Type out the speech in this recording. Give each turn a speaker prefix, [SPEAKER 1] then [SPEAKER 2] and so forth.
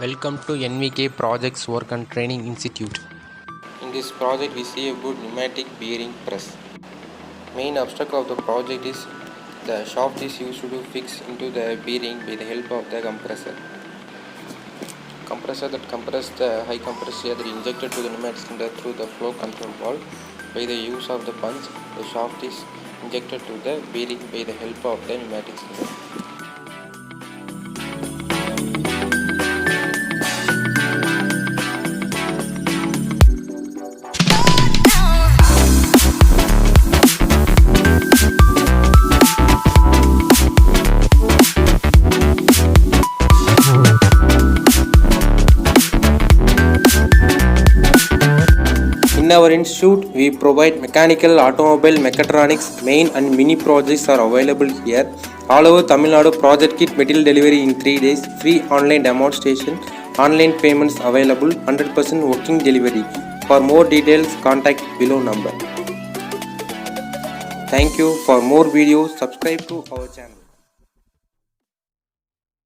[SPEAKER 1] Welcome to NVK Projects Work and Training Institute.
[SPEAKER 2] In this project we see about pneumatic bearing press. Main obstacle of the project is the shaft is used to fix into the bearing by the help of the compressor. Compressor that compresses the high compressor that is injected to the pneumatic cylinder through the flow control valve. By the use of the punch, the shaft is injected to the bearing by the help of the pneumatic cylinder. In our institute, we provide mechanical, automobile, mechatronics, main and mini projects are available here. All over Tamil Nadu, project kit material delivery in 3 days, free online demonstration, online payments available, 100% working delivery. For more details, contact below number. Thank you. For more videos, subscribe to our channel.